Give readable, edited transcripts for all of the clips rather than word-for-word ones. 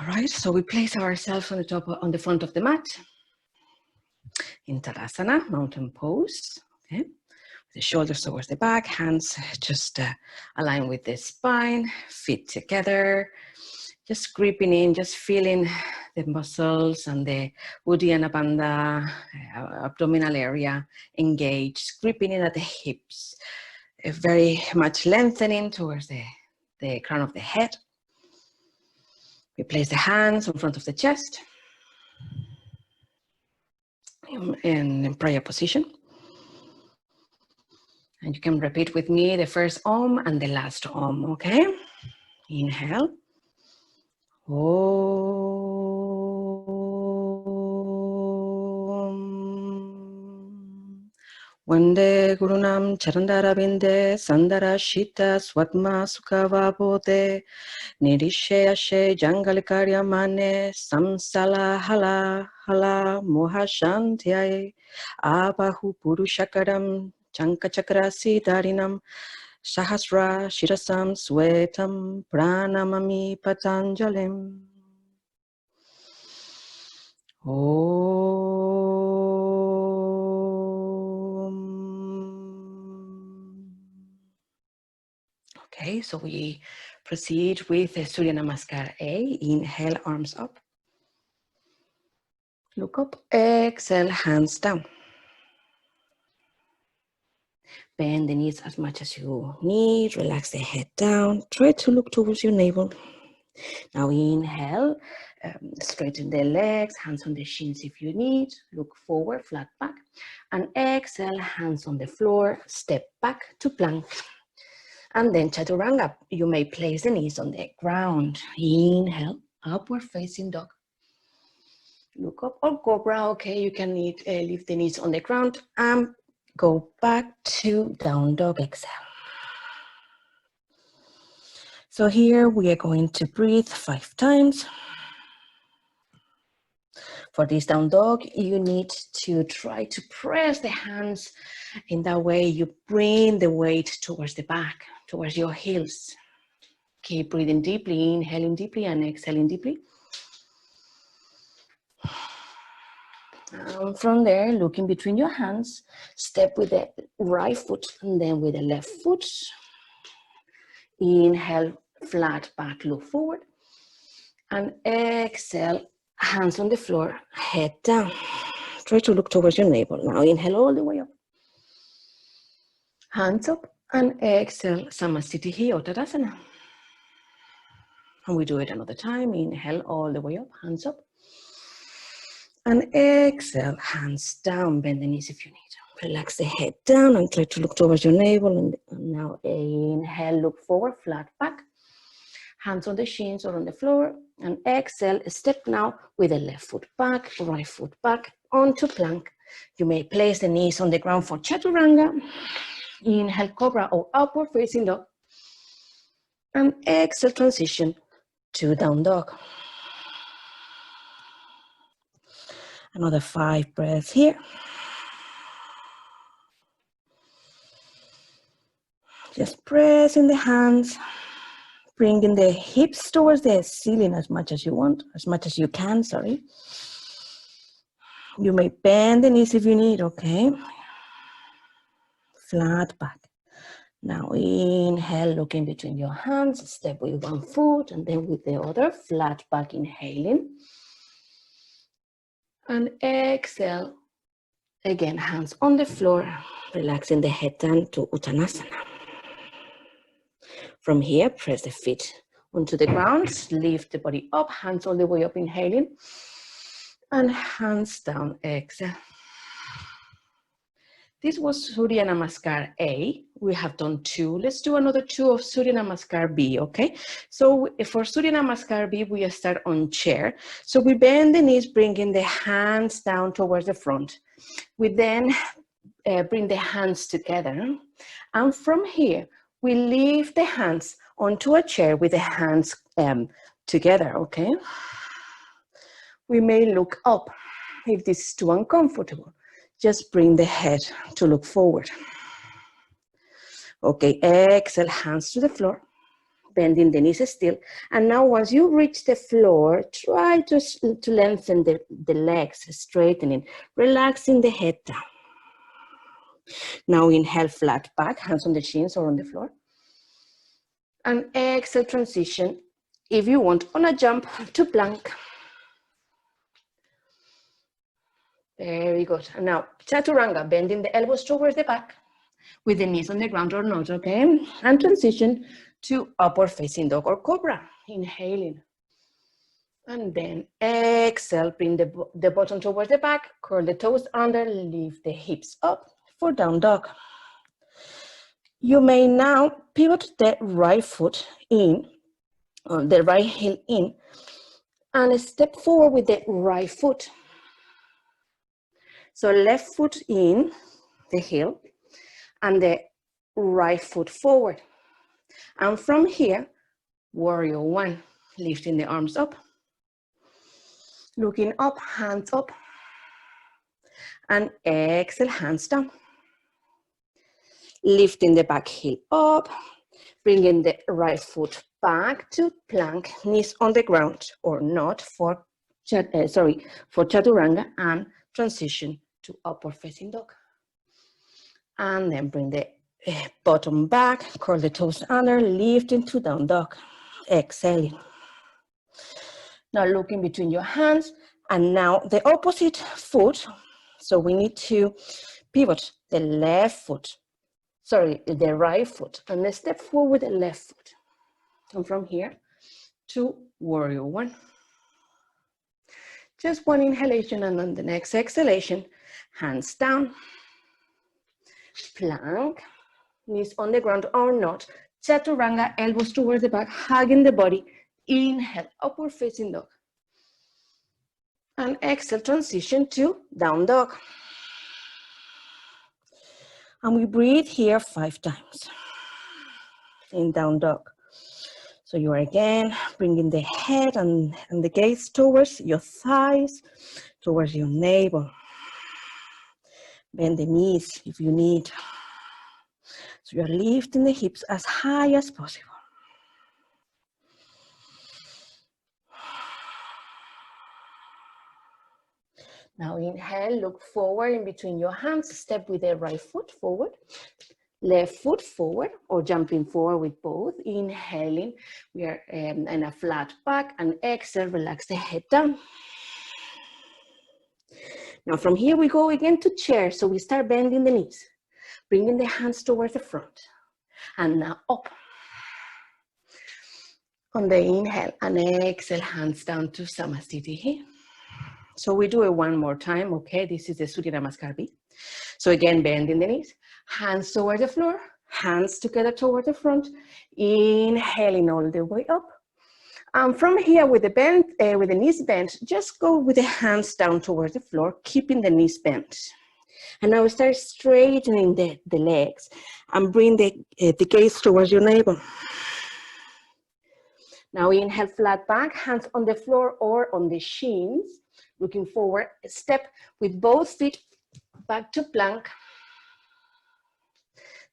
All right, so we place ourselves on the front of the mat in Tarasana, mountain pose. Okay, the shoulders towards the back, hands just align with the spine, feet together, just gripping in, just feeling the muscles and the Uddiyana Bandha, abdominal area engaged, gripping in at the hips, very much lengthening towards the crown of the head. We place the hands in front of the chest in prayer position. And you can repeat with me the first Om and the last Om, okay? Inhale. Om. Vande Gurunam Charandarabinde Sandara Shita Swatma Sukhavabode Nirishe Ashe Jangalikarya Mane Samsala Hala Hala Mohashantyai Abahu Purushakaram Chankachakra Darinam Sahasra Shirasam Swetam Pranamami Patanjalim. Okay, so we proceed with the Surya Namaskar A. Inhale, arms up. Look up. Exhale, hands down. Bend the knees as much as you need. Relax the head down. Try to look towards your navel. Now inhale, straighten the legs, hands on the shins if you need. Look forward, flat back. And exhale, hands on the floor. Step back to plank. And then Chaturanga. You may place the knees on the ground. Inhale, upward facing dog. Look up, or cobra, okay, you can leave the knees on the ground and go back to down dog, exhale. So here we are going to breathe 5 times. For this down dog, you need to try to press the hands. In that way, you bring the weight towards the back, towards your heels. Keep breathing deeply, inhaling deeply and exhaling deeply. From there, looking between your hands, step with the right foot and then with the left foot. Inhale, flat back, look forward. And exhale, hands on the floor, head down. Try to look towards your navel. Now inhale all the way up. Hands up and exhale, Samasthiti Uttanasana. And we do it another time. Inhale all the way up, hands up. And exhale, hands down, bend the knees if you need. Relax the head down and try to look towards your navel. And now inhale, look forward, flat back. Hands on the shins or on the floor. And exhale, step now with the left foot back, right foot back, onto plank. You may place the knees on the ground for Chaturanga. Inhale, cobra or upward facing dog. And exhale, transition to down dog. Another 5 breaths here. Just pressing the hands, bringing the hips towards the ceiling as much as you want, as much as you can, sorry. You may bend the knees if you need, okay? Flat back. Now inhale, looking between your hands, step with one foot and then with the other, flat back, inhaling. And exhale, again, hands on the floor, relaxing the head down to Uttanasana. From here, press the feet onto the ground, lift the body up, hands all the way up, inhaling, and hands down, exhale. This was Surya Namaskar A. We have done 2. Let's do another 2 of Surya Namaskar B, okay? So for Surya Namaskar B, we start on chair. So we bend the knees, bringing the hands down towards the front. We then bring the hands together. And from here, we lift the hands onto a chair with the hands together, okay? We may look up if this is too uncomfortable. Just bring the head to look forward. Okay, exhale, hands to the floor. bending the knees still. And now once you reach the floor, try to lengthen the legs, straightening, relaxing the head down. Now inhale, flat back, hands on the shins or on the floor. And exhale, transition, if you want, on a jump to plank. Very good. And now Chaturanga, bending the elbows towards the back with the knees on the ground or not, okay? And transition to upward facing dog or cobra. Inhaling. And then exhale, bring the bottom towards the back, curl the toes under, lift the hips up for down dog. You may now pivot the right foot in, or the right heel in, and step forward with the right foot. So left foot in the heel and the right foot forward. And from here, warrior one, lifting the arms up, looking up, hands up, and exhale, hands down. Lifting the back heel up, bringing the right foot back to plank, knees on the ground or not for Chaturanga, and transition to upward facing dog. And then bring the bottom back, curl the toes under, lifting to down dog. Exhaling. Now looking between your hands, and now the opposite foot. So we need to pivot the the right foot, and then step forward with the left foot. And from here to warrior one. Just one inhalation, and on the next exhalation, hands down, plank, knees on the ground or not. Chaturanga, elbows towards the back, hugging the body. Inhale, upward facing dog. And exhale, transition to down dog. And we breathe here 5 times in down dog. So you are again bringing the head and the gaze towards your thighs, towards your navel. Bend the knees if you need. So you're lifting the hips as high as possible. Now inhale, look forward in between your hands, step with the right foot forward, left foot forward, or jumping forward with both. Inhaling, we are in a flat back, and exhale, relax the head down. Now from here we go again to chair, so we start bending the knees, bringing the hands towards the front, and now up. On the inhale and exhale, hands down to Samasthiti. So we do it one more time, okay? This is the Surya Namaskar B. So again, bending the knees, hands towards the floor, hands together towards the front, inhaling all the way up. And from here with the knees bent, just go with the hands down towards the floor, keeping the knees bent. And now start straightening the legs and bring the gaze towards your navel. Now inhale, flat back, hands on the floor or on the shins. Looking forward, step with both feet back to plank.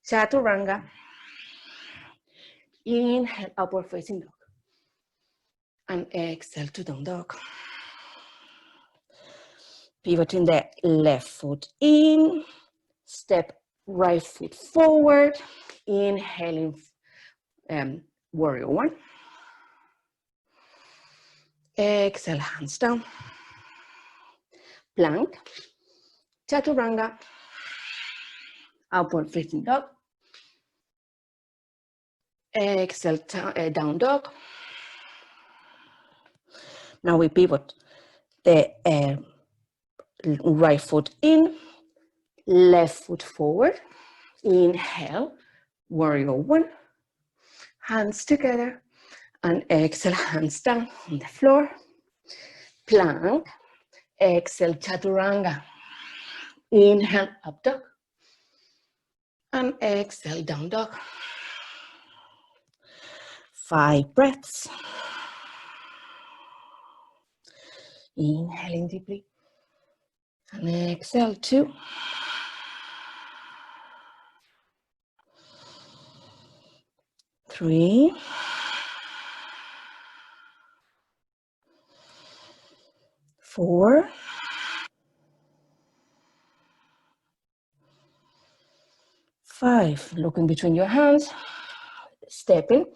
Chaturanga. Inhale, upward facing dog. And exhale to down dog. Pivoting the left foot in. Step right foot forward. Inhaling, warrior one. Exhale, hands down. Plank, Chaturanga, upward facing dog. Exhale, down dog. Now we pivot the right foot in, left foot forward. Inhale, warrior one. Hands together, and exhale, hands down on the floor. Plank. Exhale, Chaturanga. Inhale, up dog. And exhale, down dog. 5 breaths. Inhaling deeply. And exhale, 2. 3. 4, 5. Looking between your hands, stepping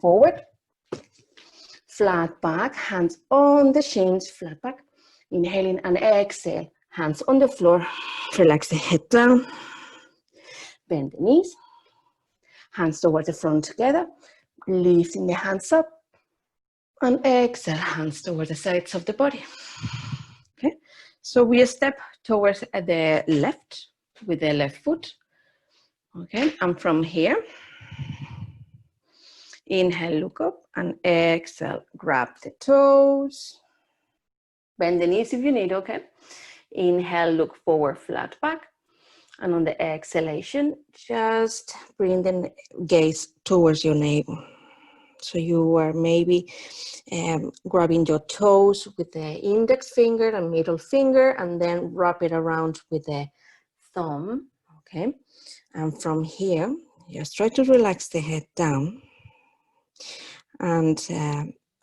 forward, flat back, hands on the shins, flat back. Inhaling and exhale, hands on the floor. Relax the head down, bend the knees, hands towards the front together, lifting the hands up, and exhale, hands towards the sides of the body. Okay, so we step towards the left with the left foot. Okay, and from here, inhale, look up, and exhale, grab the toes, bend the knees if you need, okay? Inhale, look forward, flat back. And on the exhalation, just bring the gaze towards your navel. So you are maybe grabbing your toes with the index finger and middle finger, and then wrap it around with the thumb, okay? And from here, just try to relax the head down. And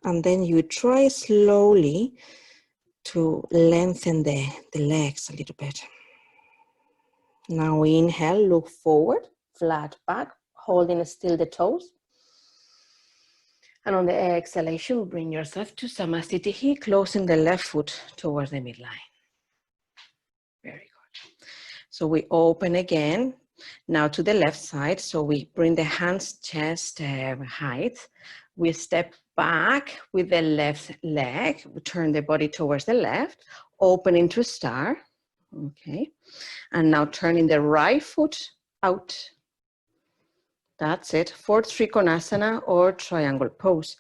then you try slowly to lengthen the legs a little bit. Now inhale, look forward, flat back, holding still the toes. And on the exhalation, bring yourself to Samasthiti, closing the left foot towards the midline. Very good. So we open again, now to the left side. So we bring the hands chest height. We step back with the left leg, we turn the body towards the left, open into a star. Okay. And now turning the right foot out. That's it, for Trikonasana or triangle pose.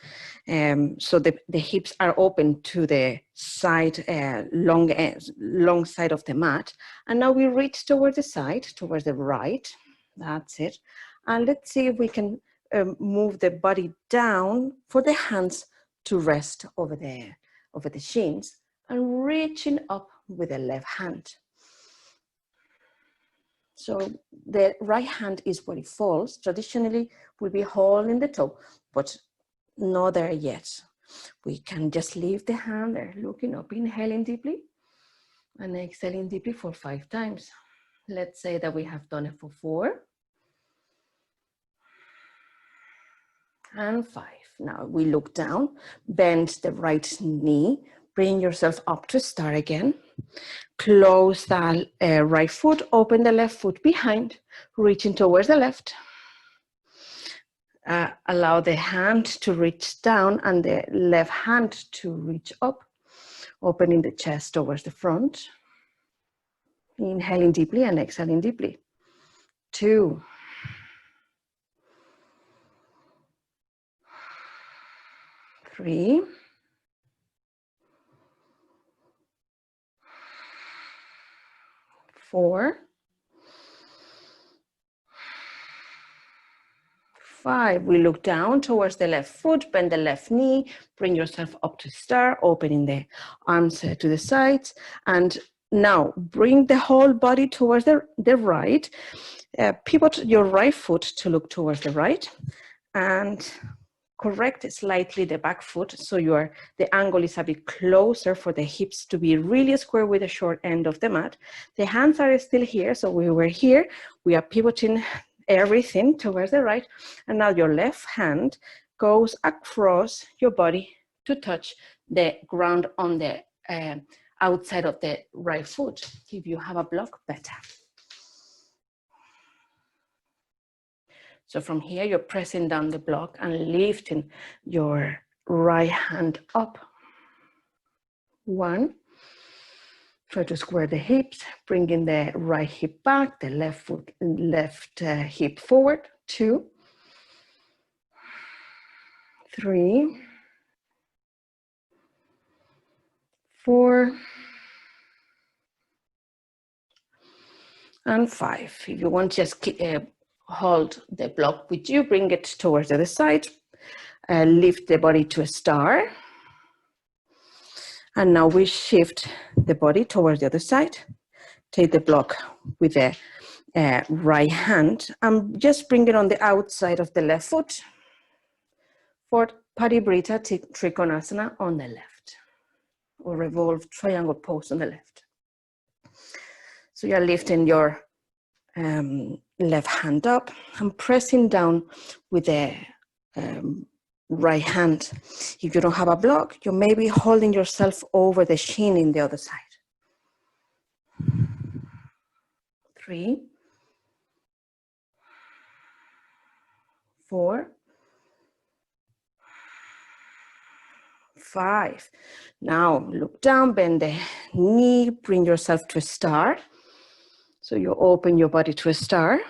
So the hips are open to the side, long side of the mat. And now we reach towards the side, towards the right. That's it. And let's see if we can move the body down for the hands to rest over the shins and reaching up with the left hand. So the right hand is where it falls. Traditionally, we'll be holding the toe, but not there yet. We can just leave the hand there, looking up, inhaling deeply, and exhaling deeply for 5 times. Let's say that we have done it for 4 and 5. Now we look down, bend the right knee, bring yourself up to start again. Close the right foot, open the left foot behind, reaching towards the left. Allow the hand to reach down and the left hand to reach up, opening the chest towards the front. Inhaling deeply and exhaling deeply. 2. 3. 4. 5. We look down towards the left foot, bend the left knee, bring yourself up to star, opening the arms to the sides. And now bring the whole body towards the right. Pivot your right foot to look towards the right. And correct slightly the back foot so the angle is a bit closer for the hips to be really square with the short end of the mat. The hands are still here, so we were here. We are pivoting everything towards the right, and now your left hand goes across your body to touch the ground on the outside of the right foot. If you have a block, better. So from here, you're pressing down the block and lifting your right hand up. 1. Try to square the hips, bringing the right hip back, the left hip forward. 2. 3. 4. And 5. If you want, just hold the block with you, bring it towards the other side, lift the body to a star. And now we shift the body towards the other side. Take the block with the right hand and just bring it on the outside of the left foot for Paribrita Trikonasana on the left. or revolve triangle pose on the left. So you're lifting your left hand up and pressing down with the right hand. If you don't have a block, you may be holding yourself over the shin in the other side. 3, 4, 5. Now look down, bend the knee, bring yourself to a star. So you open your body to a star.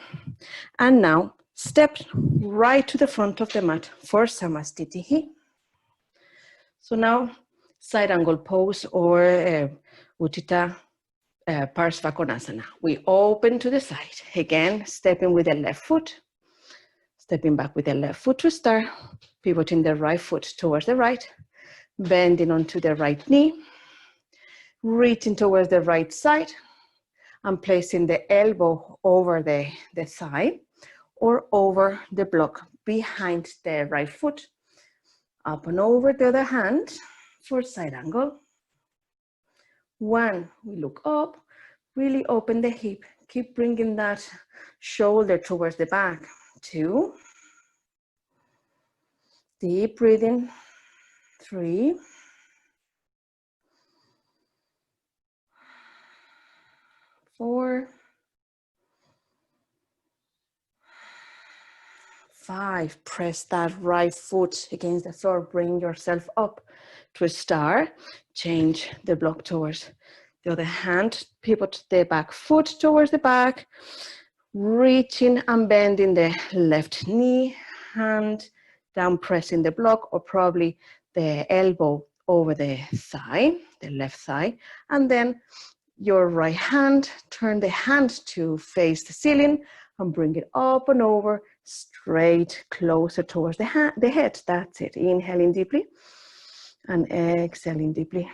And now step right to the front of the mat for Samastitihi. So now side angle pose or Uttita Parsvakonasana. We open to the side. Again, stepping with the left foot. Stepping back with the left foot to start. Pivoting the right foot towards the right. Bending onto the right knee. Reaching towards the right side. And placing the elbow over the thigh or over the block behind the right foot. Up and over the other hand for side angle. 1, we look up, really open the hip. Keep bringing that shoulder towards the back. 2, deep breathing. 3, 4, 5, press that right foot against the floor. Bring yourself up to a star. Change the block towards the other hand. Pivot the back foot towards the back. Reaching and bending the left knee. Hand down, pressing the block, or probably the elbow over the thigh, the left thigh. And then your right hand, turn the hand to face the ceiling and bring it up and over, straight, closer towards the head. That's it. Inhaling deeply and exhaling deeply.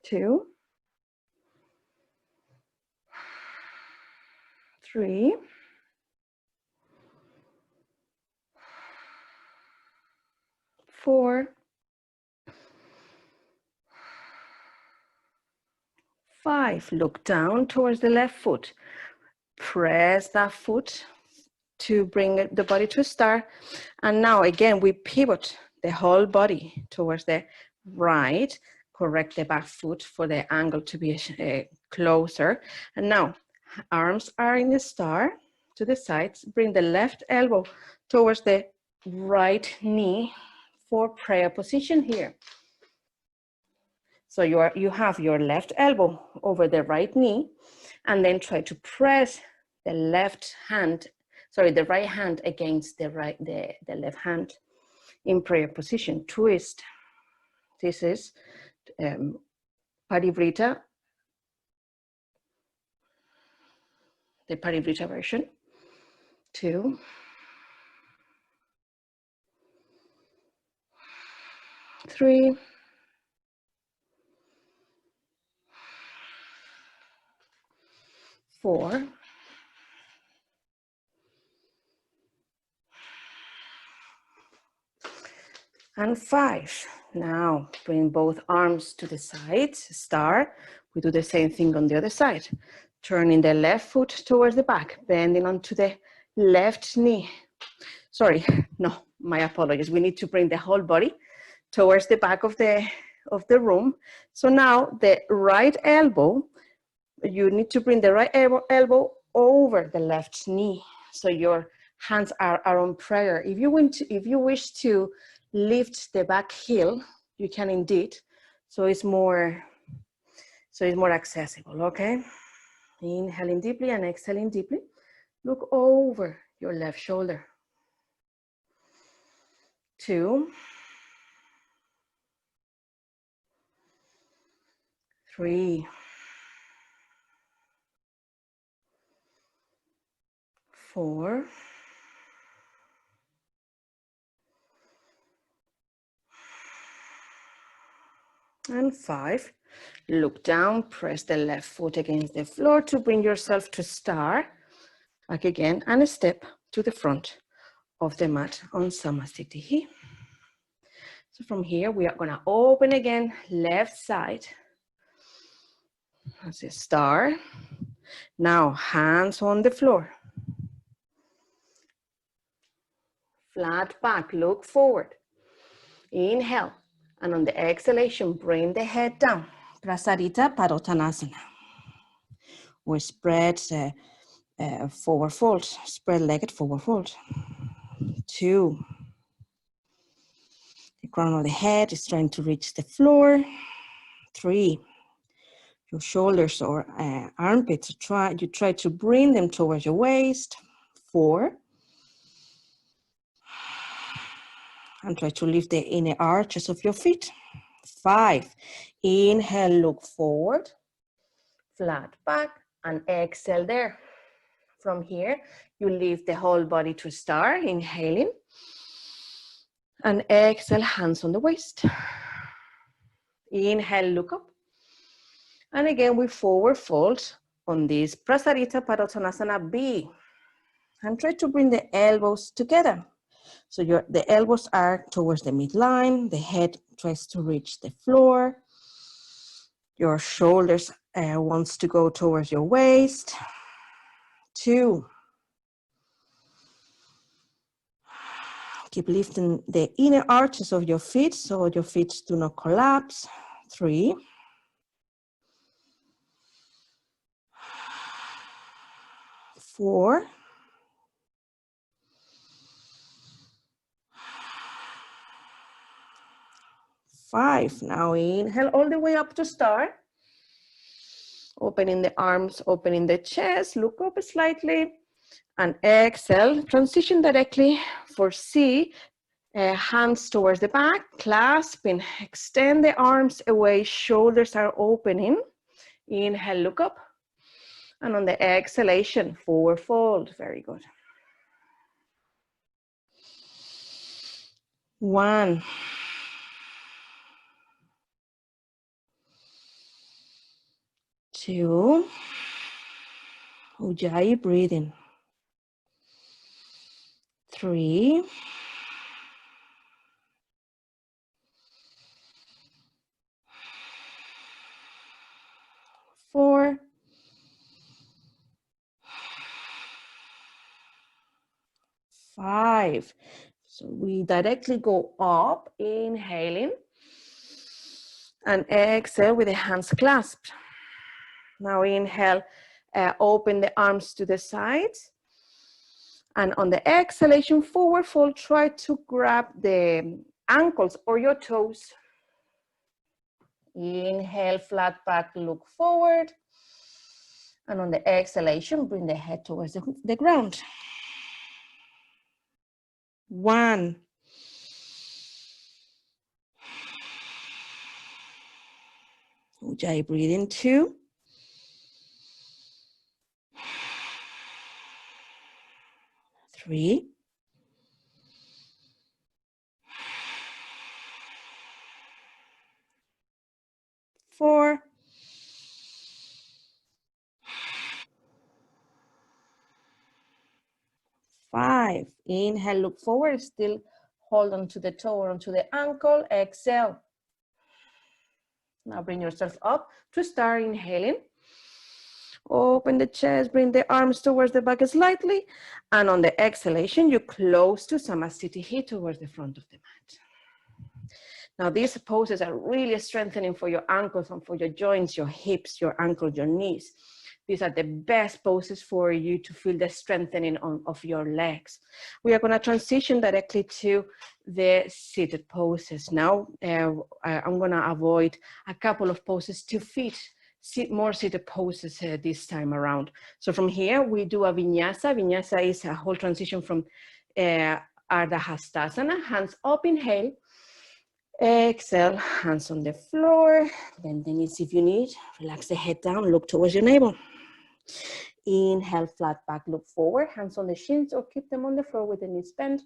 2, 3, 4, 5. Look down towards the left foot. Press that foot to bring the body to a star. And now again, we pivot the whole body towards the right. Correct the back foot for the angle to be closer. And now arms are in the star to the sides. Bring the left elbow towards the right knee for prayer position here. So you have your left elbow over the right knee, and then try to press the the right hand against the left hand in prayer position. Twist. This is Parivrita, the Parivrita version. 2, 3, 4, 5. Now bring both arms to the sides, star. We do the same thing on the other side. Turning the left foot towards the back, bending onto the left knee. Sorry, no, my apologies. We need to bring the whole body towards the back of the room. So now the right elbow, you need to bring the right elbow over the left knee. So your hands are on prayer. If you wish to lift the back heel, you can indeed. So it's more accessible, okay? Inhaling deeply and exhaling deeply. Look over your left shoulder. 2, 3, 4, 5. Look down, press the left foot against the floor to bring yourself to star. Back again, and a step to the front of the mat on Samastitihi. So from here, we are gonna open again, left side. That's a star. Now, hands on the floor. Flat back, look forward. Inhale. And on the exhalation, bring the head down. Prasarita Padottanasana. Or spread forward fold. Spread-legged forward fold. 2. The crown of the head is trying to reach the floor. 3. Your shoulders or armpits, you try to bring them towards your waist. 4. And try to lift the inner arches of your feet. 5. Inhale, look forward. Flat back and exhale there. From here, you lift the whole body to star, inhaling. And exhale, hands on the waist. Inhale, look up. And again, we forward fold on this Prasarita Padottanasana B. And try to bring the elbows together. So the elbows are towards the midline. The head tries to reach the floor. Your shoulders wants to go towards your waist. 2. Keep lifting the inner arches of your feet so your feet do not collapse. 3. 4. 5. Now inhale all the way up to star. Opening the arms, opening the chest, look up slightly. And exhale, transition directly for C. Hands towards the back, clasping, extend the arms away, shoulders are opening. Inhale, look up. And on the exhalation, forward fold. Very good. 1. 2. Ujjayi breathing. 3. 4. 5. So we directly go up, inhaling. And exhale with the hands clasped. Now inhale, open the arms to the sides. And on the exhalation, forward fold, try to grab the ankles or your toes. Inhale, flat back, look forward. And on the exhalation, bring the head towards the ground. 1. 2. Breathing. 2. 3. 4. 5. Inhale, look forward, still hold on to the toe or onto the ankle. Exhale. Now bring yourself up to start inhaling. Open the chest, bring the arms towards the back slightly. And on the exhalation, you close to Samasthiti towards the front of the mat. Now these poses are really strengthening for your ankles and for your joints, your hips, your ankles, your knees. These are the best poses for you to feel the strengthening of your legs. We are going to transition directly to the seated poses. Now, I'm going to avoid a couple of poses to fit more seated poses this time around. So from here, we do a Vinyasa. Vinyasa is a whole transition from Ardha Hastasana. Hands up, inhale. Exhale, hands on the floor. Bend the knees if you need. Relax the head down, look towards your navel. Inhale, flat back, look forward, hands on the shins or keep them on the floor with the knees bent.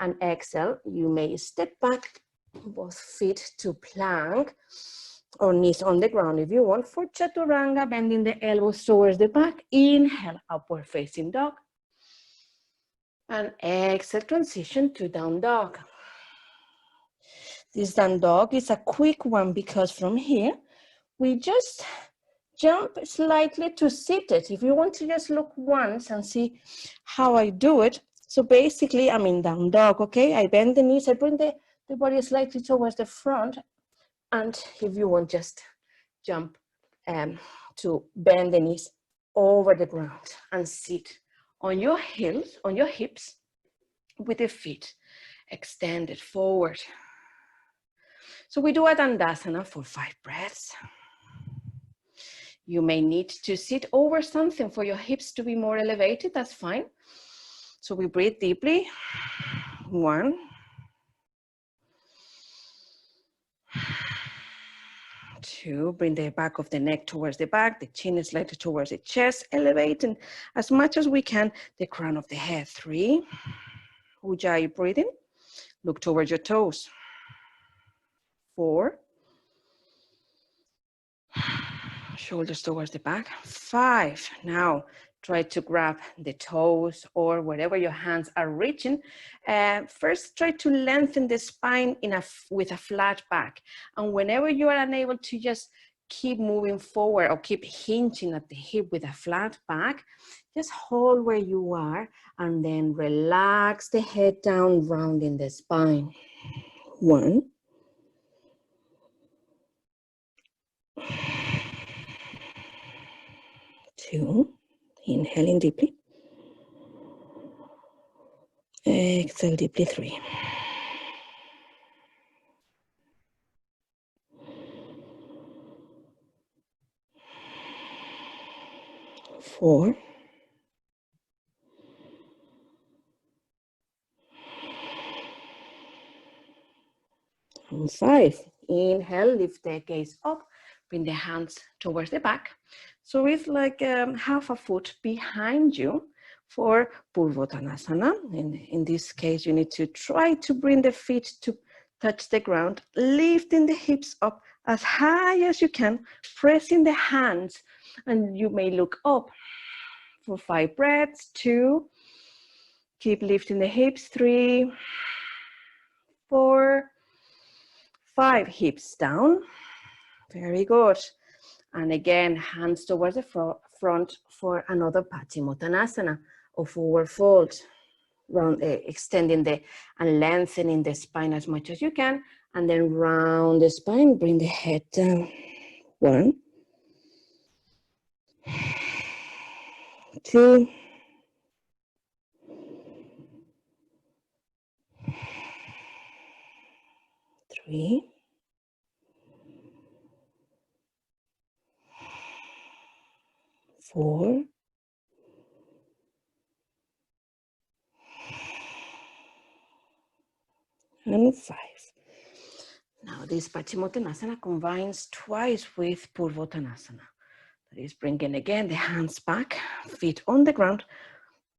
And exhale, you may step back, both feet to plank or knees on the ground if you want for Chaturanga, bending the elbows towards the back. Inhale, upward facing dog. And exhale, transition to down dog. This down dog is a quick one because from here, we just jump slightly to seated. If you want to just look once and see how I do it. So basically, I'm in down dog, okay? I bend the knees, I bring the body slightly towards the front. And if you want, just jump to bend the knees over the ground and sit on your heels, on your hips, with the feet extended forward. So we do a Dandasana for 5 breaths. You may need to sit over something for your hips to be more elevated, that's fine. So we breathe deeply. 1, 2, bring the back of the neck towards the back, the chin is slightly towards the chest, elevating as much as we can the crown of the head. 3, Ujjayi breathing, look towards your toes. 4, shoulders towards the back. 5, now try to grab the toes or wherever your hands are reaching. First, try to lengthen the spine with a flat back. And whenever you are unable to just keep moving forward or keep hinging at the hip with a flat back, just hold where you are and then relax the head down, rounding the spine. 1, 2, inhaling deeply. Exhale deeply. 3. 4. And 5. Inhale, lift the gaze up, bring the hands towards the back. So it's like half a foot behind you for Purvottanasana. In this case, you need to try to bring the feet to touch the ground, lifting the hips up as high as you can, pressing the hands, and you may look up for 5 breaths. 2, keep lifting the hips. 3, 4, 5, hips down. Very good. And again, hands towards the front for another Pachi Mutanasana or forward fold. Extending and lengthening the spine as much as you can. And then round the spine, bring the head down. 1, 2, 3, 4, and 5. Now this Paschimottanasana combines twice with Purvottanasana. That is bringing again the hands back, feet on the ground,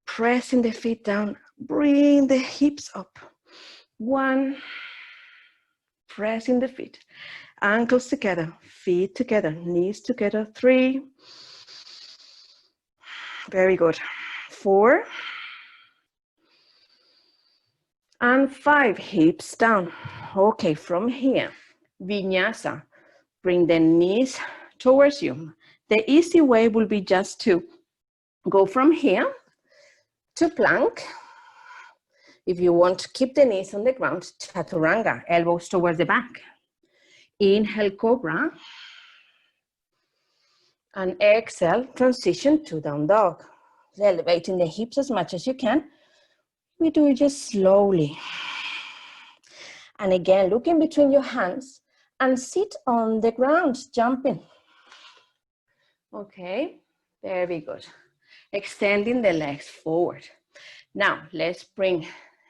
pressing the feet down, bring the hips up. 1, pressing the feet, ankles together, feet together, knees together. 3, very good. 4, and 5, hips down. Okay, from here, Vinyasa, bring the knees towards you. The easy way will be just to go from here to plank. If you want to keep the knees on the ground, Chaturanga, elbows towards the back. Inhale, Cobra. And exhale, transition to down dog. Elevating the hips as much as you can. We do it just slowly. And again, look in between your hands and sit on the ground, jumping. Okay, very good. Extending the legs forward. Now, let's bring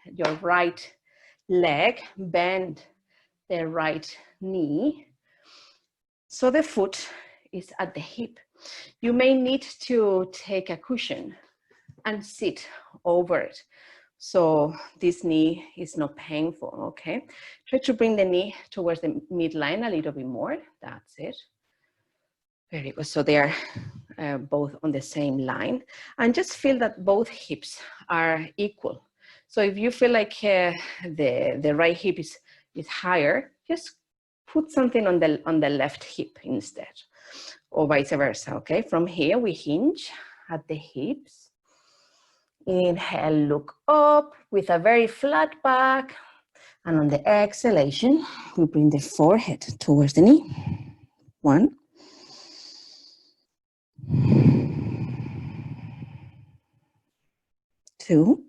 your right leg, bend the right knee. So the foot is at the hip. You may need to take a cushion and sit over it. So this knee is not painful, okay? Try to bring the knee towards the midline a little bit more. That's it. Very good. So they are both on the same line. And just feel that both hips are equal. So if you feel like the right hip is higher, just put something on the left hip instead, or vice versa, okay? From here, we hinge at the hips. Inhale, look up with a very flat back. And on the exhalation, we bring the forehead towards the knee. 1, 2,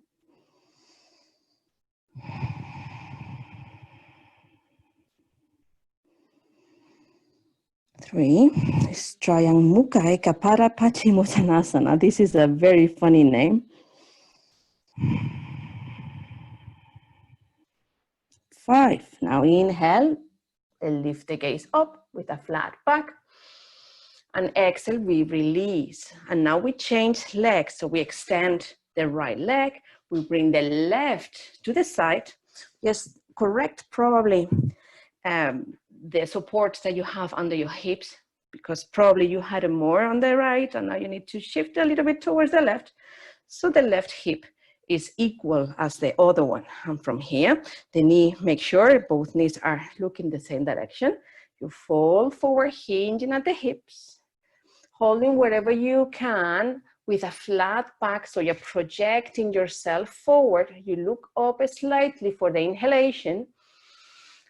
3. It's Triangmukai Kapara Pachi Mutanasana. This is a very funny name. 5. Now inhale, lift the gaze up with a flat back. And exhale, we release. And now we change legs. So we extend the right leg. We bring the left to the side. Just correct probably the support that you have under your hips, because probably you had more on the right and now you need to shift a little bit towards the left. So the left hip is equal as the other one. And from here, the knee, make sure both knees are looking the same direction. You fall forward, hinging at the hips, holding wherever you can with a flat back. So you're projecting yourself forward. You look up slightly for the inhalation.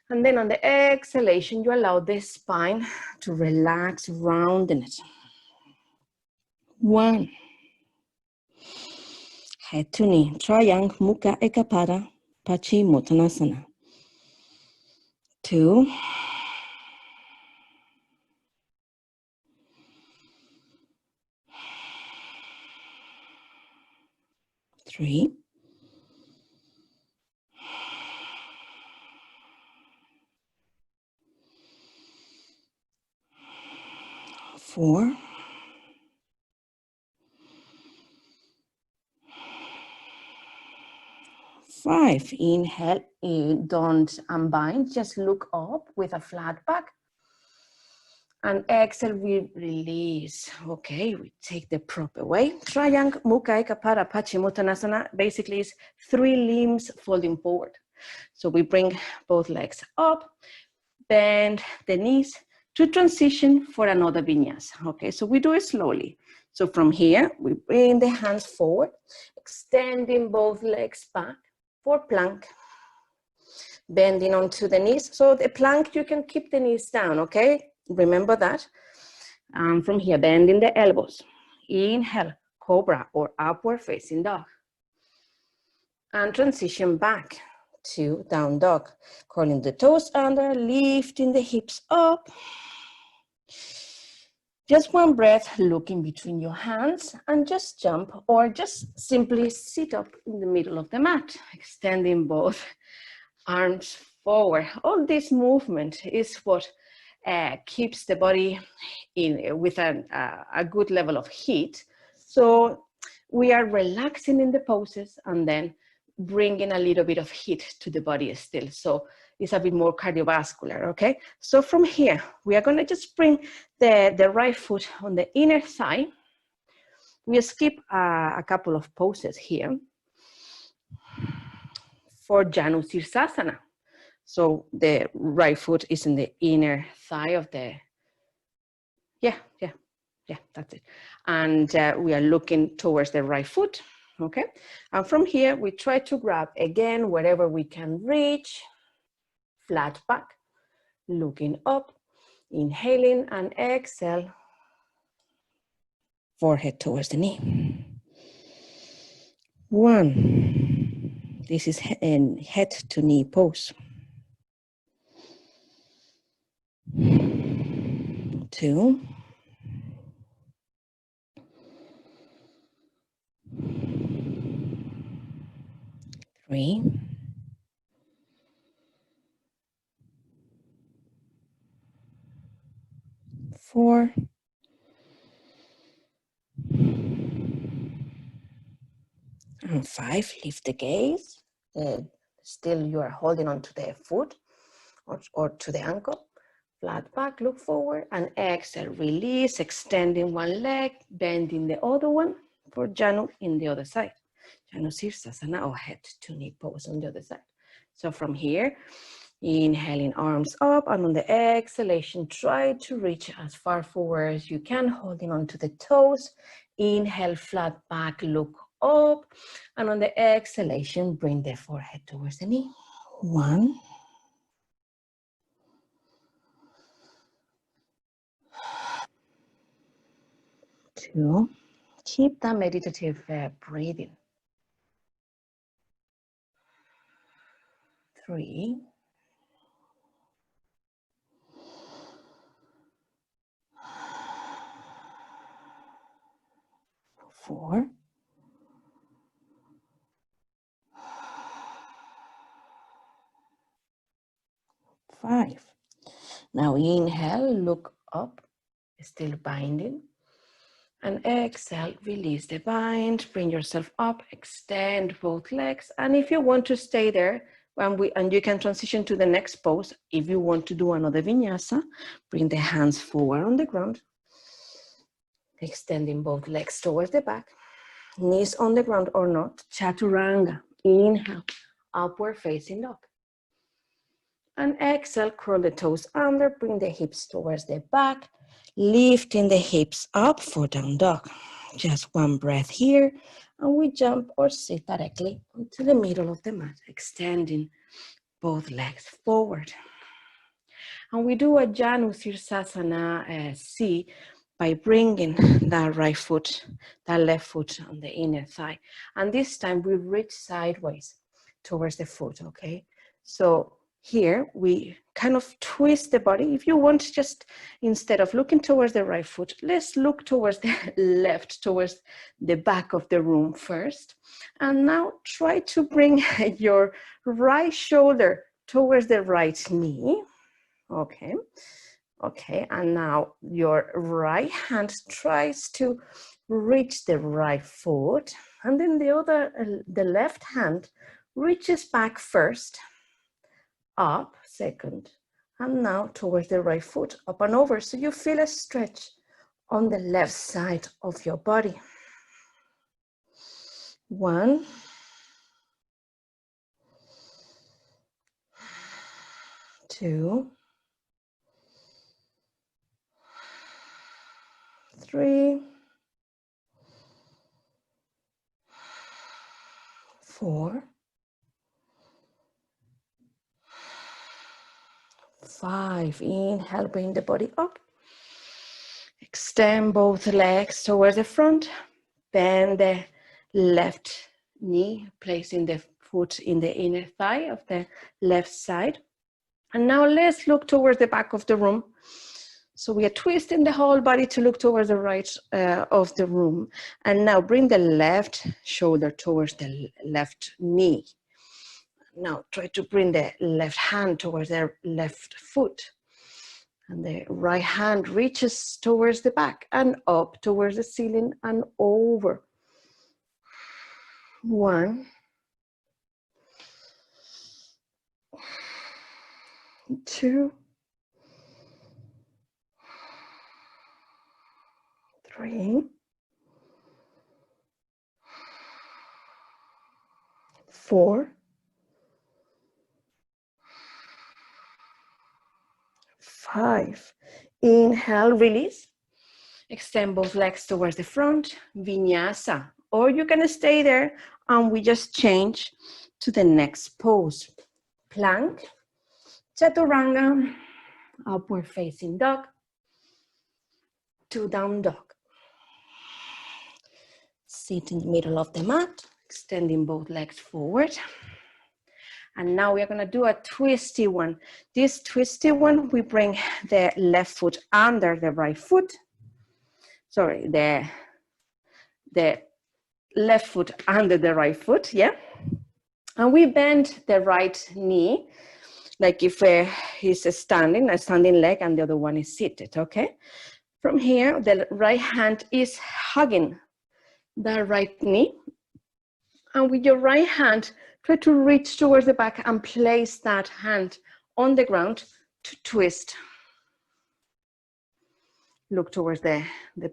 And then on the exhalation, you allow the spine to relax, rounding it. 1. Head to knee. Triangle, Mukha Ekapara, Pachi Mutanasana. 2. 3. 4. 5. Inhale, don't unbind, just look up with a flat back. And exhale, we release. Okay, we take the prop away. Triangle, Mukha Ekapara, Pachi Mutanasana basically is 3 limbs folding forward. So we bring both legs up, bend the knees to transition for another vinyasa. Okay, so we do it slowly. So from here, we bring the hands forward, extending both legs back for plank, bending onto the knees. So the plank, you can keep the knees down, okay? Remember that. From here, bending the elbows. Inhale, cobra or upward facing dog. And transition back to down dog. Curling the toes under, lifting the hips up. Just one breath, looking between your hands and just jump or just simply sit up in the middle of the mat, extending both arms forward. All this movement is what keeps the body with a good level of heat. So we are relaxing in the poses and then bringing a little bit of heat to the body still. So it's a bit more cardiovascular, okay? So from here, we are gonna just bring the right foot on the inner thigh. We skip a couple of poses here for Janus Asana. So the right foot is in the inner thigh of the, yeah, that's it. And we are looking towards the right foot, okay? And from here, we try to grab again, wherever we can reach, flat back, looking up, inhaling and exhale, forehead towards the knee. 1. This is head to knee pose. 2. 3. 4. And 5, lift the gaze. Still you are holding on to the foot or to the ankle. Flat back, look forward, and exhale, release, extending one leg, bending the other one for Janu in the other side. Janus Asana or head to knee pose on the other side. So from here, Inhaling, arms up, and on the exhalation, try to reach as far forward as you can, holding on to the toes. Inhale, flat back, look up, and on the exhalation, bring the forehead towards the knee. 1, 2, keep that meditative breathing. 3, 4, 5. Now inhale, look up, still binding. And exhale, release the bind, bring yourself up, extend both legs. And if you want to stay there, and you can transition to the next pose. If you want to do another vinyasa, bring the hands forward on the ground, extending both legs towards the back, knees on the ground or not. Chaturanga, inhale, upward facing dog. And exhale, curl the toes under, bring the hips towards the back, lifting the hips up for down dog. Just one breath here, and we jump or sit directly into the middle of the mat, extending both legs forward. And we do a Janus Asana C by bringing that right foot, that left foot on the inner thigh. And this time we reach sideways towards the foot, okay? So here we kind of twist the body. If you want, just instead of looking towards the right foot, let's look towards the left, towards the back of the room first. And now try to bring your right shoulder towards the right knee. Okay. Okay, and now your right hand tries to reach the right foot, and then the left hand reaches back first, up second, and now towards the right foot, up and over. So you feel a stretch on the left side of your body. 1, 2, 3, 4, 5. Inhale, bring the body up. Extend both legs towards the front. Bend the left knee, placing the foot in the inner thigh of the left side. And now let's look towards the back of the room. So we are twisting the whole body to look towards the right of the room. And now bring the left shoulder towards the left knee. Now try to bring the left hand towards the left foot. And the right hand reaches towards the back and up towards the ceiling and over. 1, 2, 3, 4, 5. Inhale, release. Extend both legs towards the front, Vinyasa. Or you can stay there and we just change to the next pose. Plank, Chaturanga, upward facing dog, to down dog. Sit in the middle of the mat, extending both legs forward. And now we're gonna do a twisty one. This twisty one, we bring the left foot under the right foot. Sorry, the left foot under the right foot, yeah? And we bend the right knee, like if he's a standing leg, and the other one is seated, okay? From here, the right hand is hugging the right knee. And with your right hand, try to reach towards the back and place that hand on the ground to twist. Look towards the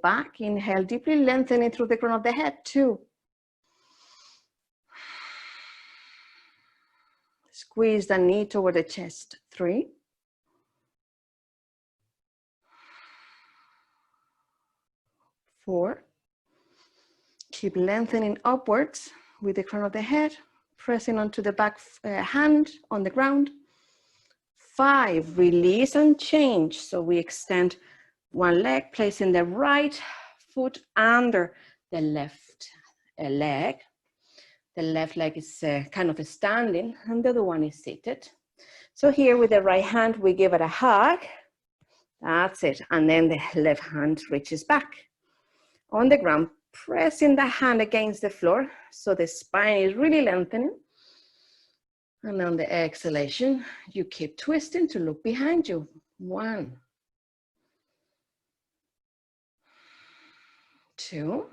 back. Inhale deeply, lengthening through the crown of the head. 2. Squeeze the knee toward the chest. 3. 4. Keep lengthening upwards with the crown of the head, pressing onto the back hand on the ground. 5, release and change. So we extend one leg, placing the right foot under the left leg. The left leg is kind of standing and the other one is seated. So here with the right hand, we give it a hug. That's it. And then the left hand reaches back. On the ground, pressing the hand against the floor so the spine is really lengthening. And on the exhalation, you keep twisting to look behind you. 1, 2,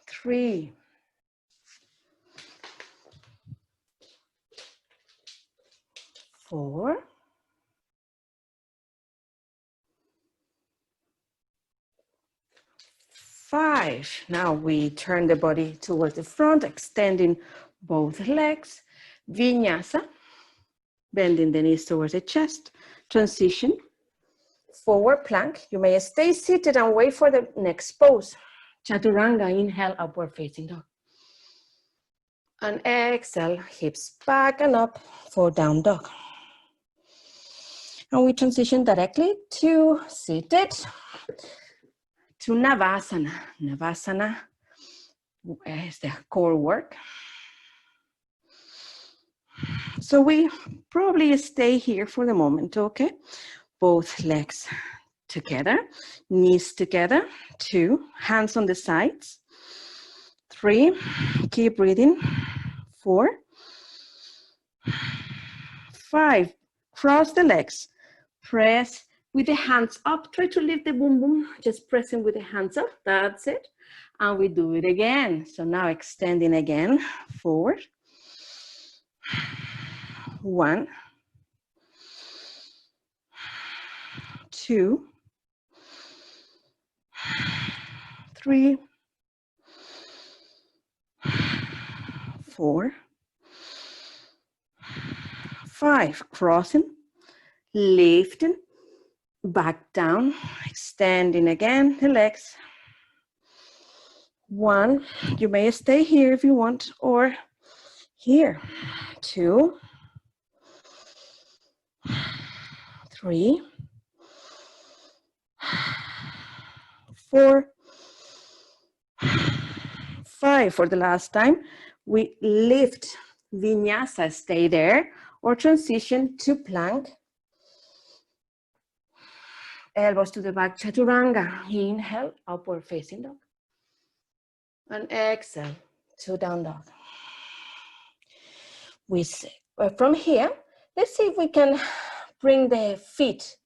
3, 4, 5. Now we turn the body towards the front, extending both legs. Vinyasa, bending the knees towards the chest. Transition, forward plank. You may stay seated and wait for the next pose. Chaturanga, inhale, upward facing dog. And exhale, hips back and up for down dog. And we transition directly to seated, to Navasana. Navasana is the core work. So we probably stay here for the moment, okay? Both legs together, knees together. 2, hands on the sides. 3, keep breathing. 4, 5, cross the legs. Press with the hands up. Try to lift the boom boom, just pressing with the hands up. That's it. And we do it again. So now extending again, forward. 1, 2, 3, 4, 5. Crossing, lifting, back down, extending again the legs. 1, you may stay here if you want, or here. 2, 3, 4, 5. For the last time, we lift, Vinyasa, stay there, or transition to plank. Elbows to the back, Chaturanga. Inhale, upward facing dog. And exhale to down dog. From here, let's see if we can bring the feet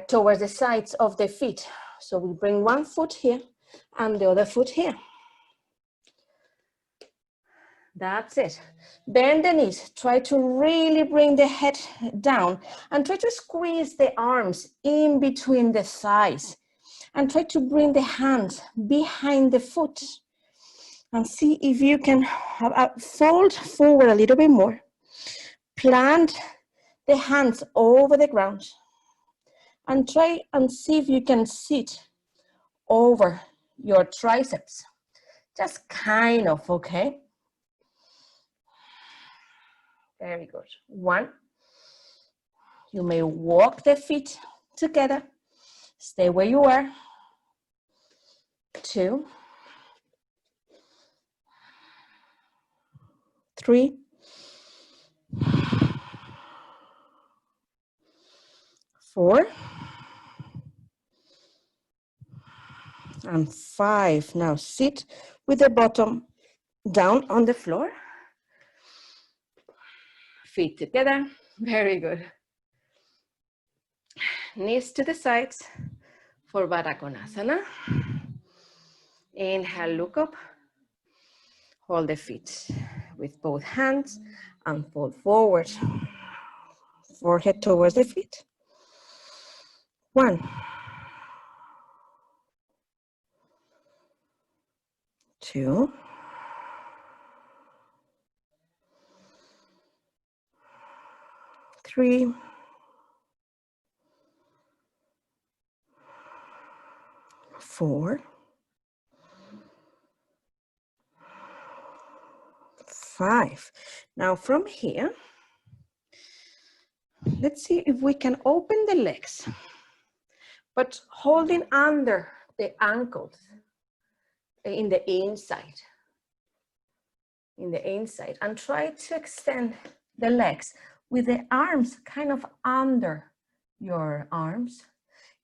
towards the sides of the feet. So we bring one foot here and the other foot here. That's it. Bend the knees. Try to really bring the head down and try to squeeze the arms in between the thighs and try to bring the hands behind the foot and see if you can fold forward a little bit more. Plant the hands over the ground and try and see if you can sit over your triceps. Just kind of, okay? Very good. 1, you may walk the feet together. Stay where you are. 2, 3, 4, and 5. Now sit with the bottom down on the floor. Feet together. Very good. Knees to the sides for Badakonasana. Inhale, look up. Hold the feet with both hands and fold forward. Forehead towards the feet. 1, 2, 3, 4, 5. Now from here, let's see if we can open the legs, but holding under the ankles in the inside, and try to extend the legs with the arms kind of under your arms.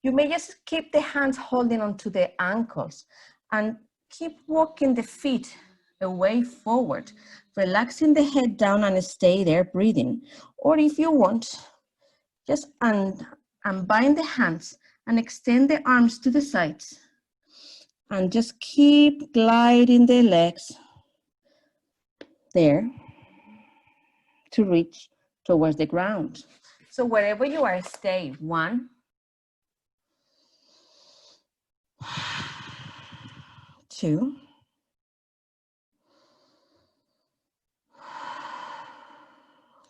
You may just keep the hands holding onto the ankles and keep walking the feet away forward, relaxing the head down and stay there breathing. Or if you want, just unbind the hands and extend the arms to the sides and just keep gliding the legs there to reach towards the ground. So wherever you are, stay. 1, 2,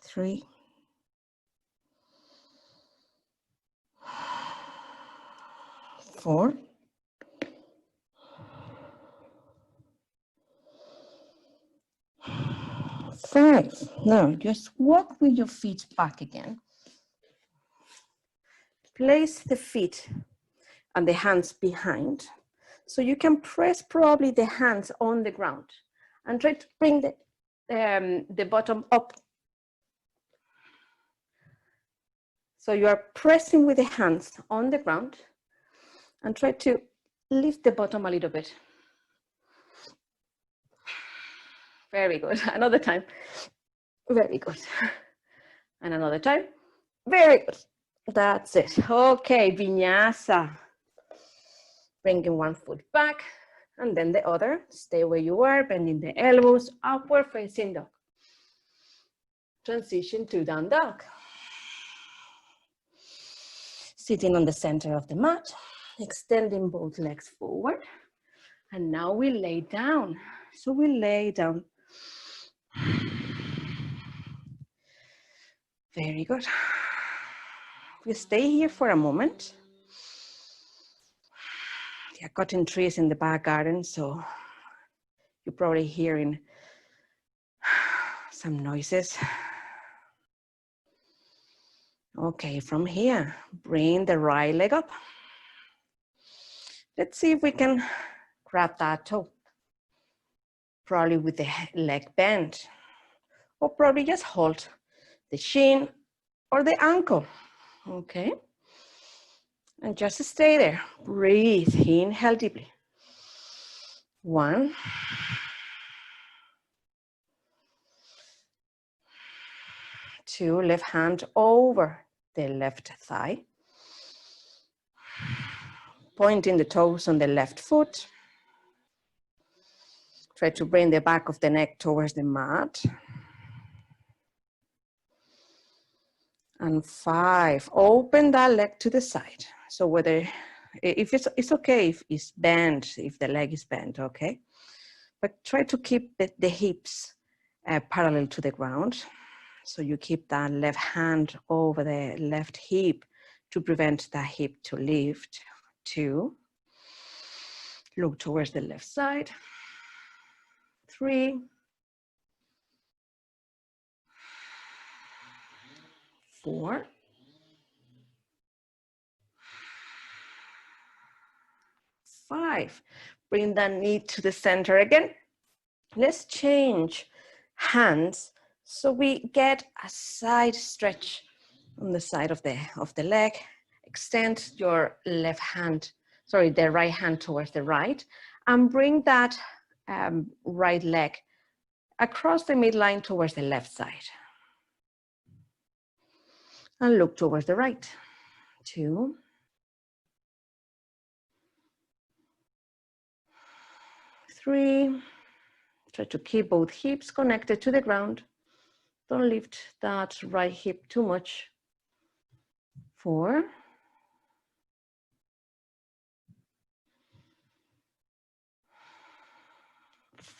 3, 4, 5. Now just walk with your feet back again. Place the feet and the hands behind. So you can press probably the hands on the ground and try to bring the bottom up. So you are pressing with the hands on the ground and try to lift the bottom a little bit. Very good. Another time. Very good. And another time. Very good. That's it. Okay, Vinyasa. Bringing one foot back and then the other. Stay where you are, bending the elbows, upward facing dog. Transition to down dog. Sitting on the center of the mat, extending both legs forward. And now we lay down. So we lay down. Very good. We stay here for a moment. There are cutting trees in the back garden, so you're probably hearing some noises. Okay, from here, bring the right leg up. Let's see if we can grab that toe. Probably with the leg bent, or probably just hold the shin or the ankle. Okay, and just stay there. Breathe, inhale deeply. 1, 2, left hand over the left thigh. Pointing the toes on the left foot. Try to bring the back of the neck towards the mat. And 5, open that leg to the side. So whether, if it's okay if it's bent, if the leg is bent, okay? But try to keep the hips parallel to the ground. So you keep that left hand over the left hip to prevent that hip to lift. 2, look towards the left side. 3, 4, 5. Bring that knee to the center again. Let's change hands so we get a side stretch on the side of the leg. Extend your left hand, sorry, the right hand towards the right, and bring that right leg across the midline towards the left side. And look towards the right. 2, 3. Try to keep both hips connected to the ground. Don't lift that right hip too much. 4,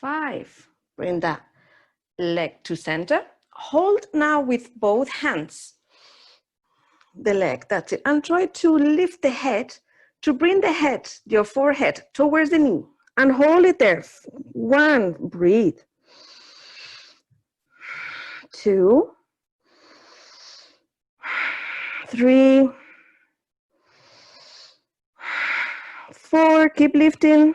5. Bring that leg to center. Hold now with both hands the leg, that's it. And try to lift the head, to bring the head, your forehead, towards the knee. And hold it there. 1, breathe. 2, 3, 4, keep lifting.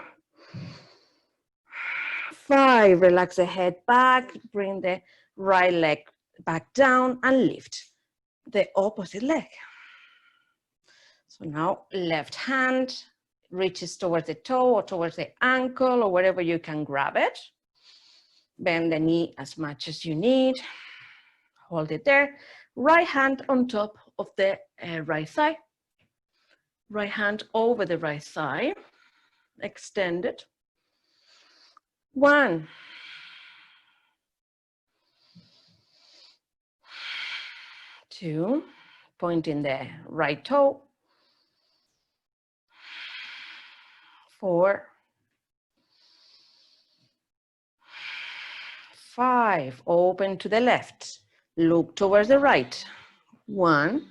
5, relax the head back, bring the right leg back down and lift the opposite leg. So now left hand reaches towards the toe or towards the ankle or wherever you can grab it. Bend the knee as much as you need. Hold it there. Right hand on top of the right thigh. Right hand over the right thigh. Extend it. 1. 2. Pointing the right toe. 4. 5. Open to the left. Look towards the right. 1.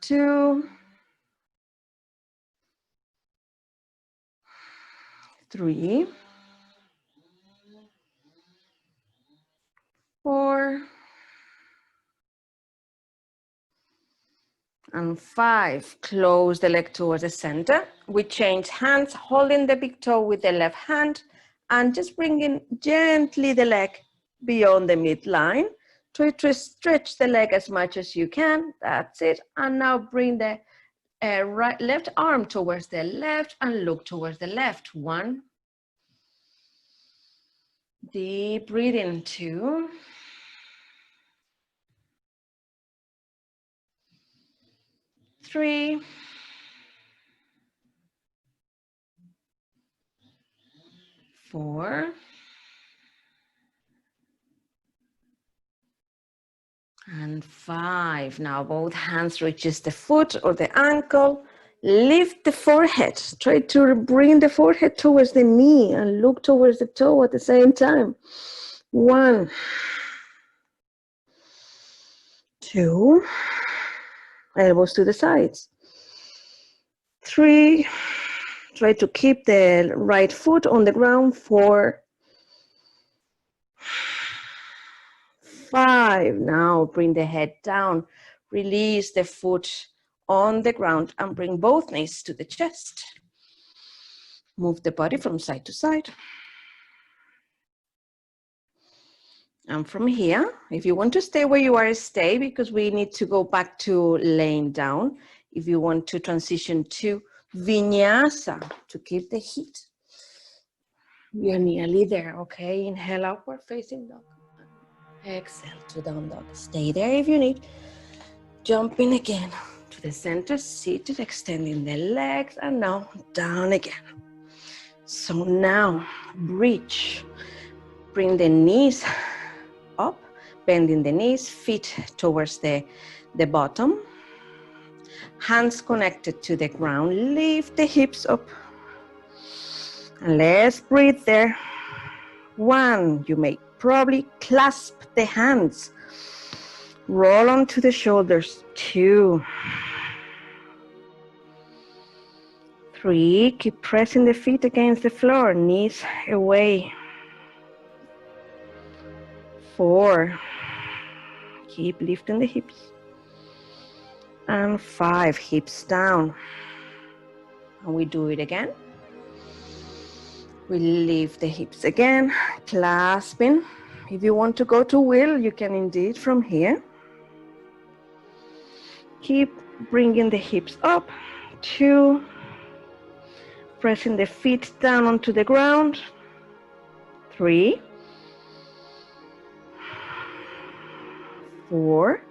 2. 3. 4. And 5. Close the leg towards the center. We change hands, holding the big toe with the left hand and just bringing gently the leg beyond the midline. Try to stretch the leg as much as you can. That's it. And now bring the left arm towards the left and look towards the left. 1. Deep breathing. 2. 3. 4. And 5. Now both hands reaches the foot or the ankle. Lift the forehead. Try to bring the forehead towards the knee and look towards the toe at the same time. 1. 2. Elbows to the sides. 3. Try to keep the right foot on the ground. 4. 5. Now bring the head down. Release the foot on the ground and bring both knees to the chest. Move the body from side to side. And from here, if you want to stay where you are, stay, because we need to go back to laying down. If you want to transition to Vinyasa to keep the heat. We are nearly there, okay? Inhale, upward facing dog. Exhale to down dog. Stay there if you need. Jumping again to the center, seated, extending the legs, and now down again. So now, reach. Bring the knees up, bending the knees, feet towards the bottom. Hands connected to the ground. Lift the hips up. And let's breathe there. 1, you may probably clasp the hands. Roll onto the shoulders. 2. 3, keep pressing the feet against the floor, knees away. 4, keep lifting the hips. And 5, hips down. And we do it again. We lift the hips again, clasping. If you want to go to wheel, you can indeed from here. Keep bringing the hips up. 2, pressing the feet down onto the ground. 3, 4,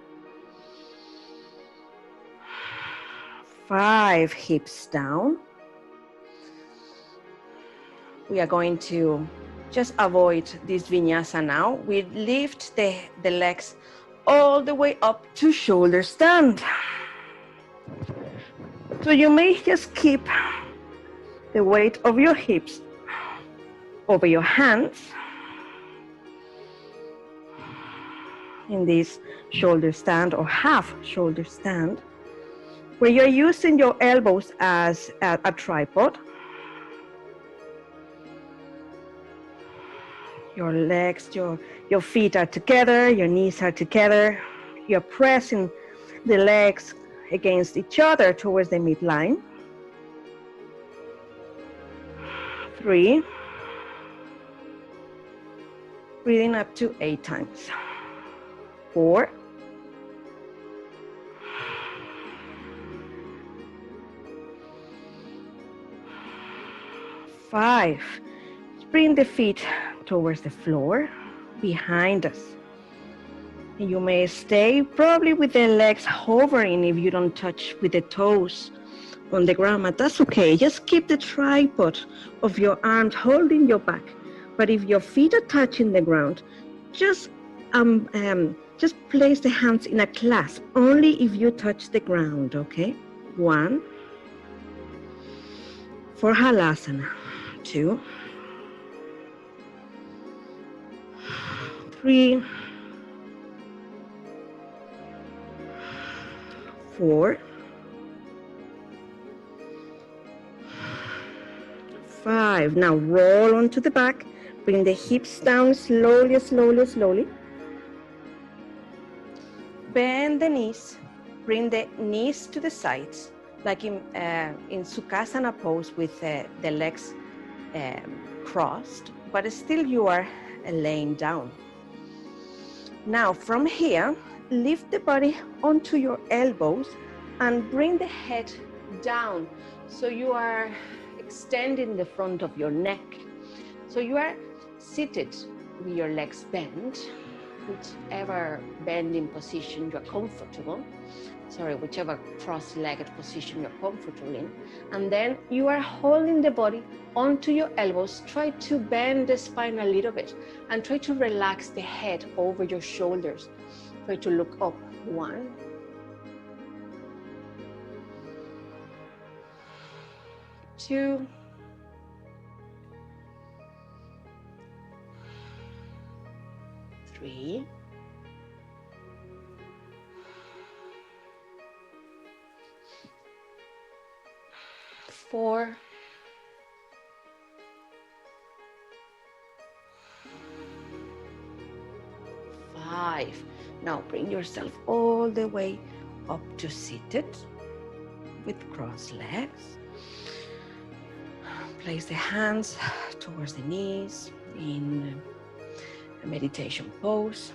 5, hips down. We are going to just avoid this vinyasa now. We lift the legs all the way up to shoulder stand. So you may just keep the weight of your hips over your hands in this shoulder stand or half shoulder stand, where you're using your elbows as a tripod. Your legs, your feet are together, your knees are together. You're pressing the legs against each other towards the midline. 3. Breathing up to 8 times. 4. 5. Bring the feet towards the floor behind us. You may stay probably with the legs hovering if you don't touch with the toes on the ground, but that's okay. Just keep the tripod of your arms holding your back. But if your feet are touching the ground, just place the hands in a clasp, only if you touch the ground, okay? 1. For Halasana. 2. 3. 4. 5. Now roll onto the back. Bring the hips down slowly, slowly, slowly. Bend the knees. Bring the knees to the sides, like in Sukhasana pose with the legs crossed, but still you are laying down. Now from here, lift the body onto your elbows and bring the head down. So you are extending the front of your neck. So you are seated with your legs bent, whichever bending position you're comfortable. Whichever cross-legged position you're comfortable in. And then you are holding the body onto your elbows. Try to bend the spine a little bit and try to relax the head over your shoulders. Try to look up. 1. 2. 3. 4. 5. Now bring yourself all the way up to seated with crossed legs. Place the hands towards the knees in a meditation pose,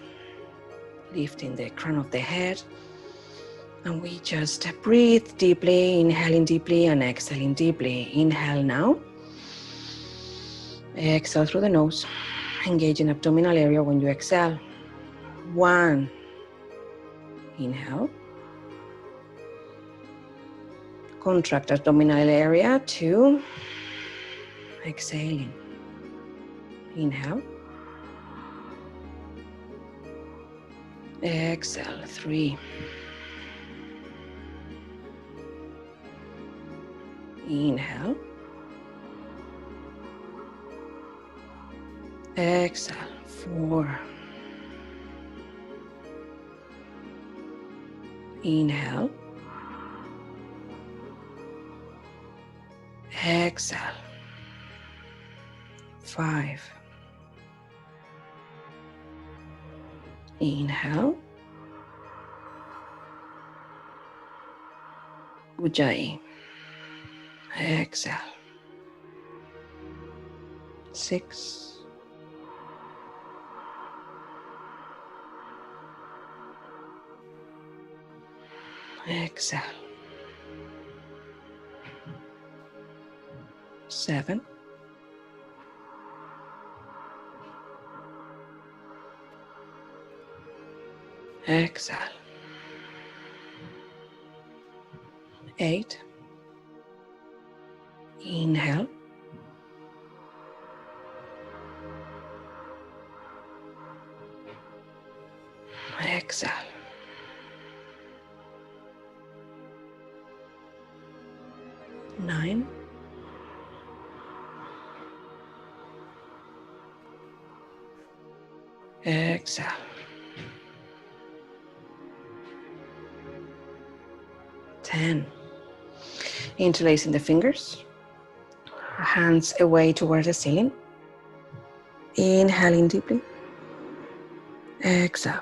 lifting the crown of the head. And we just breathe deeply, inhaling deeply and exhaling deeply. Inhale now. Exhale through the nose. Engage in abdominal area when you exhale. 1. Inhale. Contract abdominal area. 2. Exhaling. Inhale. Exhale. 3. Inhale. Exhale. 4. Inhale. Exhale. 5. Inhale. Ujjayi. Exhale. 6. Exhale. 7. Exhale. 8. Inhale. Exhale. 9. Exhale. Ten. Interlacing the fingers. Hands away towards the ceiling. Inhaling deeply. Exhale.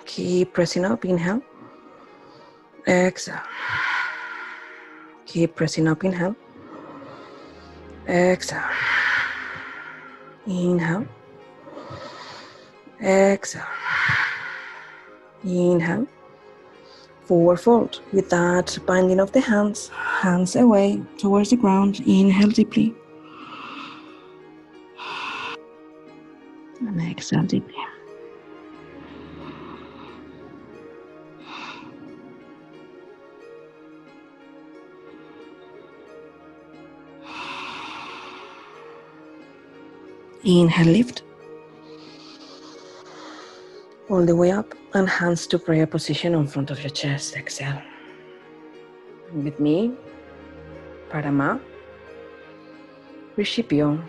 Keep pressing up. Inhale. Exhale. Keep pressing up. Inhale. Exhale. Inhale. Exhale. Inhale. Forward fold with that binding of the hands. Hands away towards the ground. Inhale deeply. And exhale deeply. Inhale, lift. All the way up and hands to prayer position in front of your chest. Exhale. And with me, Parama, Rishipyo,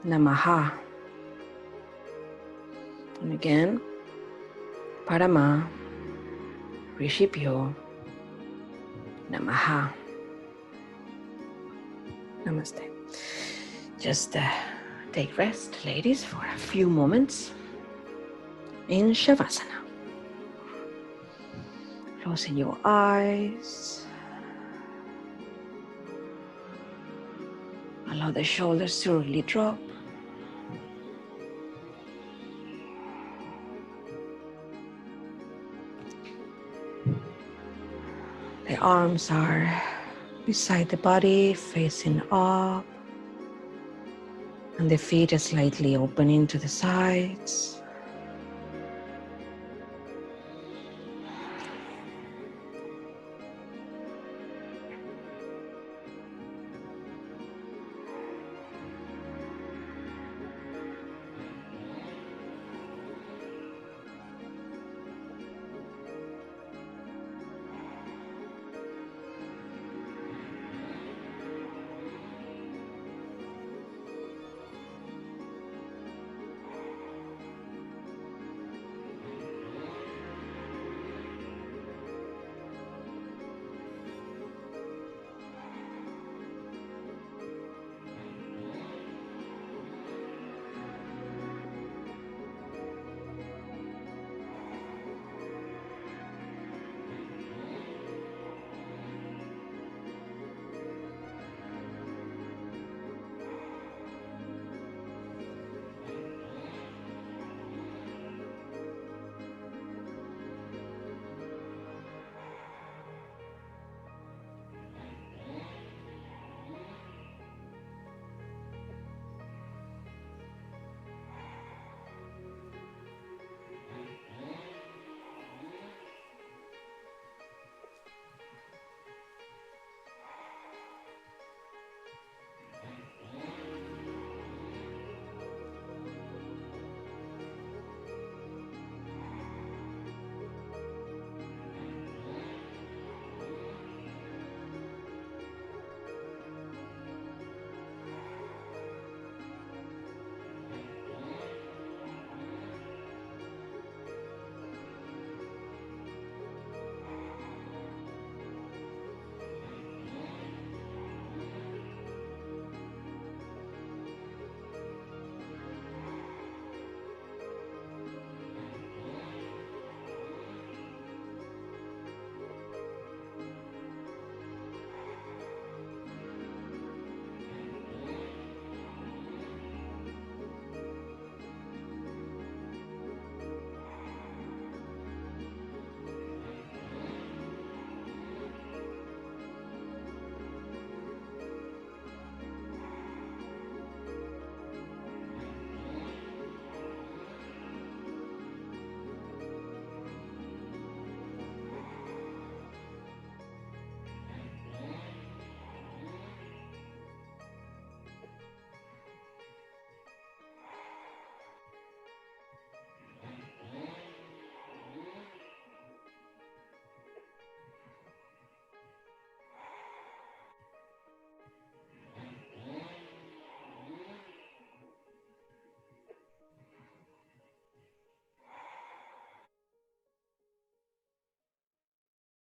Namaha. And again, Parama, Rishipyo, Namaha. Namaste. Just take rest, ladies, for a few moments in Shavasana. Closing your eyes. Allow the shoulders to really drop. The arms are beside the body, facing up. And the feet are slightly opening to the sides.